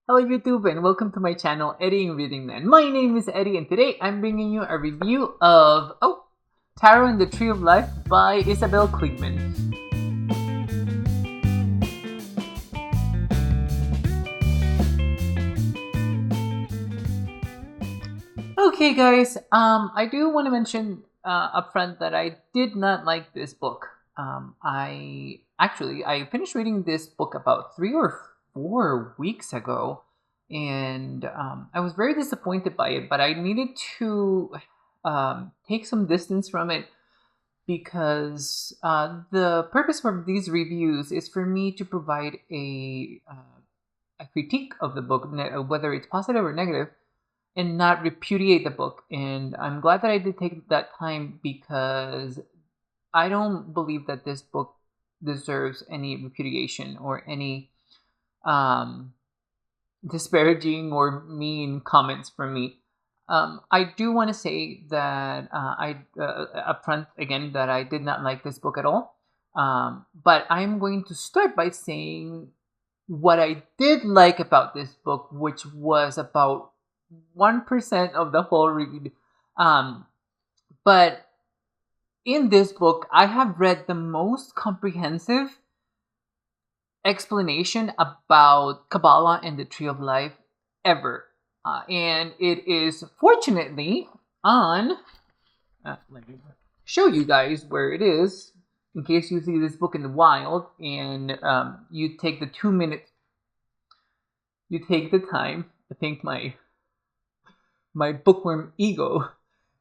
Hello YouTube and welcome to my channel Eddie in Reading Land. My name is Eddie and today I'm bringing you a review of Tarot and the Tree of Life by Isabel Kliegman. Okay guys, I do want to mention upfront that I did not like this book. I finished reading this book about 3 or 4 weeks ago, and I was very disappointed by it. But I needed to take some distance from it because the purpose for these reviews is for me to provide a critique of the book, whether it's positive or negative, and not repudiate the book. And I'm glad that I did take that time because I don't believe that this book deserves any repudiation or any disparaging or mean comments from me. I do want to say that I upfront again that I did not like this book at all. But I'm going to start by saying what I did like about this book, which was about 1% of the whole read. But in this book, I have read the most comprehensive explanation about Kabbalah and the Tree of Life ever. And it is fortunately on, let me show you guys where it is, in case you see this book in the wild and you take the 2 minutes, you take the time. I think my bookworm ego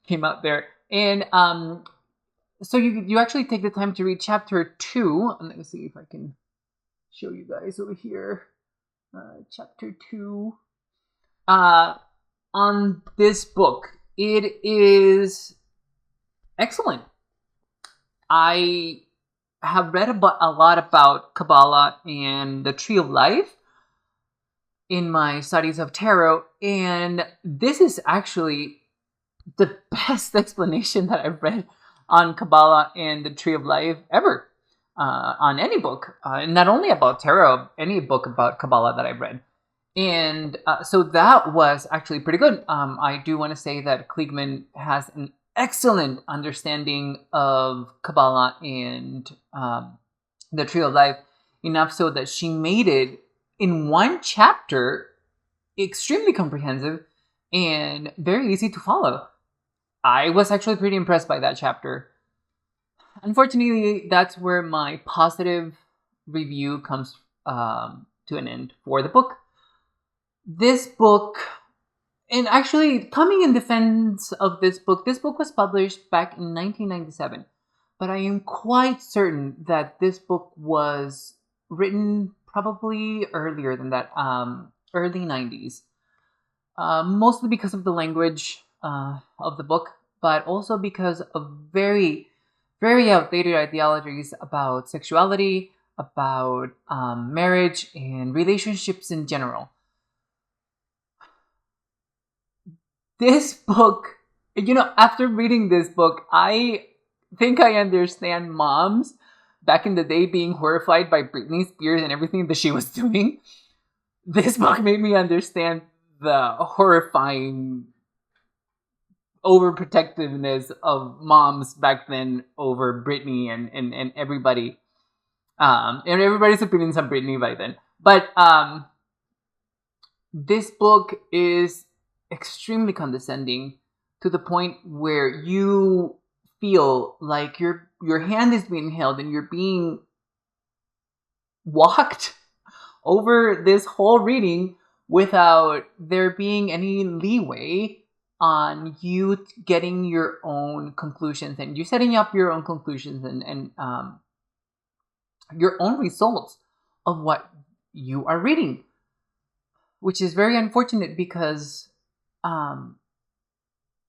came out there. And so you actually take the time to read chapter 2. And let me see if I can show you guys over here. Chapter 2. On this book. It is excellent. I have read a lot about Kabbalah and the Tree of Life in my studies of tarot, and this is actually the best explanation that I've read on Kabbalah and the Tree of Life ever, on any book, and not only about tarot, any book about Kabbalah that I've read. And so that was actually pretty good. I do want to say that Kliegman has an excellent understanding of Kabbalah and the Tree of Life, enough so that she made it in one chapter extremely comprehensive and very easy to follow. I was actually pretty impressed by that chapter. Unfortunately, that's where my positive review comes to an end for the book. This book, and actually coming in defense of this book was published back in 1997. But I am quite certain that this book was written probably earlier than that, early 90s. Mostly because of the language of the book, but also because of very, very outdated ideologies about sexuality, about marriage, and relationships in general. This book, after reading this book, I think I understand moms back in the day being horrified by Britney Spears and everything that she was doing. This book made me understand the horrifying overprotectiveness of moms back then over Britney and everybody. And everybody's opinions on Britney by then. But this book is extremely condescending to the point where you feel like your hand is being held and you're being walked over this whole reading without there being any leeway on you getting your own conclusions and you setting up your own conclusions and your own results of what you are reading, which is very unfortunate because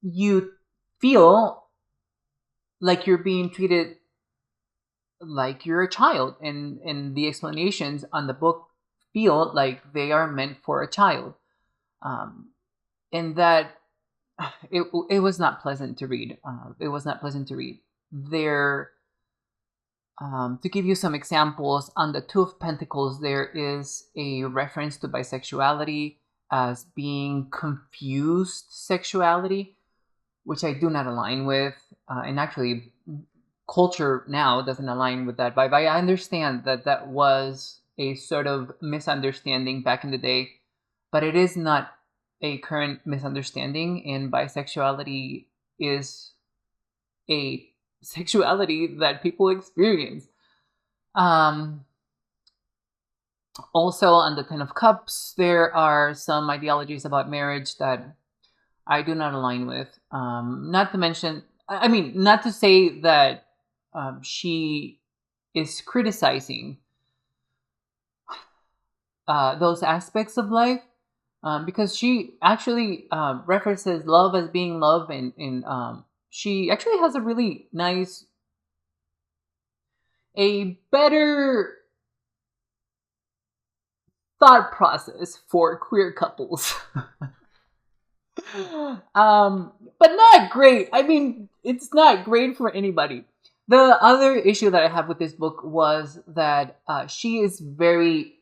you feel like you're being treated like you're a child, and the explanations on the book feel like they are meant for a child, and that it was not pleasant to read. It was not pleasant to read. There To give you some examples, on the Two of Pentacles, there is a reference to bisexuality as being confused sexuality, which I do not align with. And actually, culture now doesn't align with that vibe. I understand that that was a sort of misunderstanding back in the day, but it is not a current misunderstanding, and bisexuality is a sexuality that people experience. Also, on the Ten of Cups, there are some ideologies about marriage that I do not align with. Not to mention, I mean, not to say that she is criticizing those aspects of life, because she actually references love as being love, and she actually has a really nice, a better thought process for queer couples. But not great. I mean, it's not great for anybody. The other issue that I have with this book was that she is very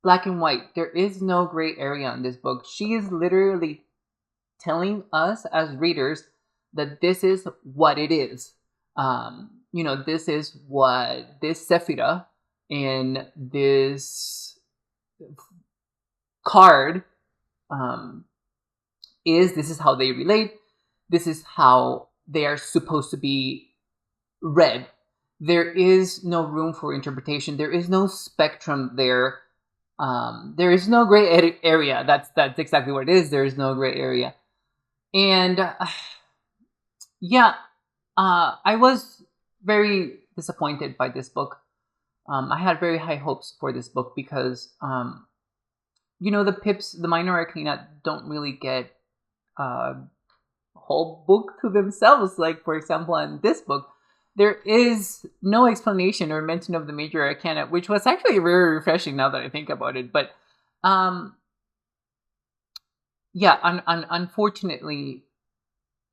black and white. There is no gray area in this book. She is literally telling us as readers that this is what it is. This is what this Sephira in this card is. This is how they relate. This is how they are supposed to be read. There is no room for interpretation. There is no spectrum there. There is no gray area. That's exactly what it is. There is no gray area. And I was very disappointed by this book. I had very high hopes for this book because, the pips, the minor arcana, don't really get a whole book to themselves. Like, for example, in this book, there is no explanation or mention of the major arcana, which was actually very refreshing now that I think about it. But, unfortunately,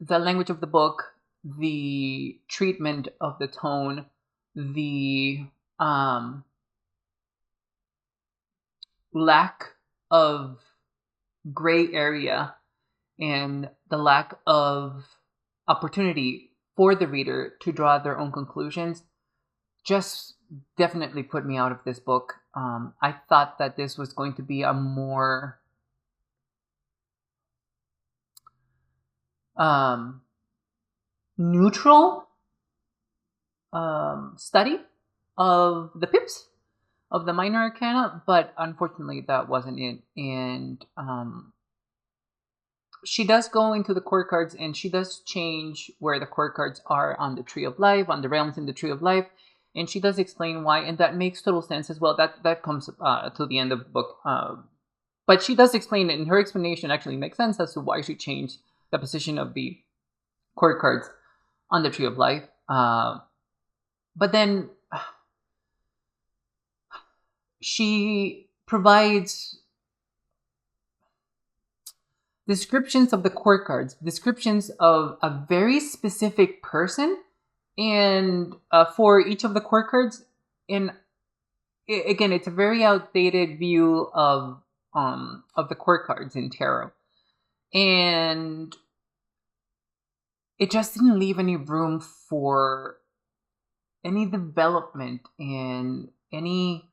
the language of the book, the treatment of the tone, the lack of gray area, and the lack of opportunity for the reader to draw their own conclusions just definitely put me out of this book. I thought that this was going to be a more neutral study of the pips, of the minor arcana, but unfortunately that wasn't it. And she does go into the court cards, and she does change where the court cards are on the Tree of Life, on the realms in the Tree of Life, and she does explain why, and that makes total sense as well. That comes to the end of the book, but she does explain it, and her explanation actually makes sense as to why she changed the position of the court cards on the Tree of Life. But then she provides descriptions of the court cards, descriptions of a very specific person, and for each of the court cards. And again, it's a very outdated view of the court cards in tarot, and it just didn't leave any room for any development and any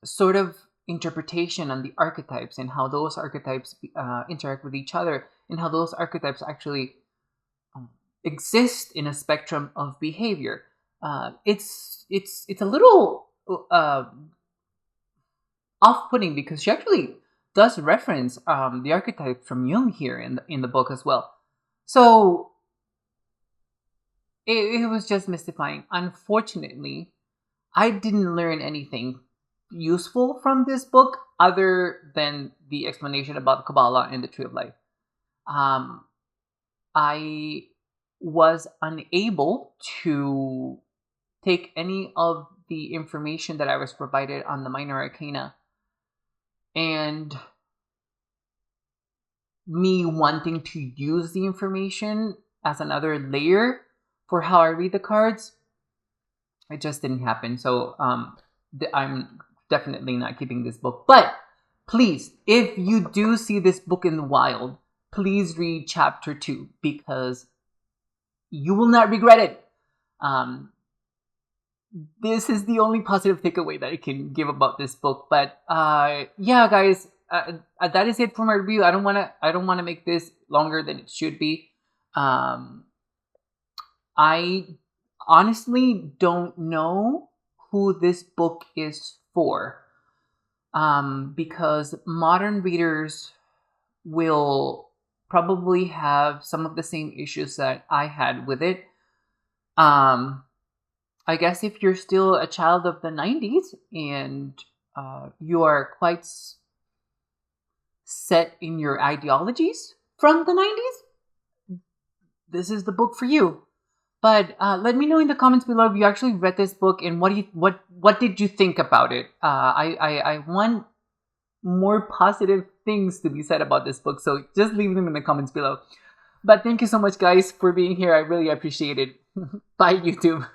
sort of interpretation on the archetypes and how those archetypes interact with each other, and how those archetypes actually exist in a spectrum of behavior. It's a little off-putting because she actually does reference the archetype from Jung here in the book as well. So it was just mystifying. Unfortunately, I didn't learn anything useful from this book other than the explanation about Kabbalah and the Tree of Life. I was unable to take any of the information that I was provided on the minor arcana, and me wanting to use the information as another layer for how I read the cards, it just didn't happen. So I'm definitely not keeping this book. But please, if you do see this book in the wild, please read chapter 2 because you will not regret it. This is the only positive takeaway that I can give about this book. But yeah, guys, that is it for my review. I don't want to make this longer than it should be. I honestly don't know who this book is for, because modern readers will probably have some of the same issues that I had with it. I guess if you're still a child of the 90s and you are quite set in your ideologies from the 90s, this is the book for you. But let me know in the comments below if you actually read this book and what did you think about it. I want more positive things to be said about this book, so just leave them in the comments below. But thank you so much, guys, for being here. I really appreciate it. Bye, YouTube.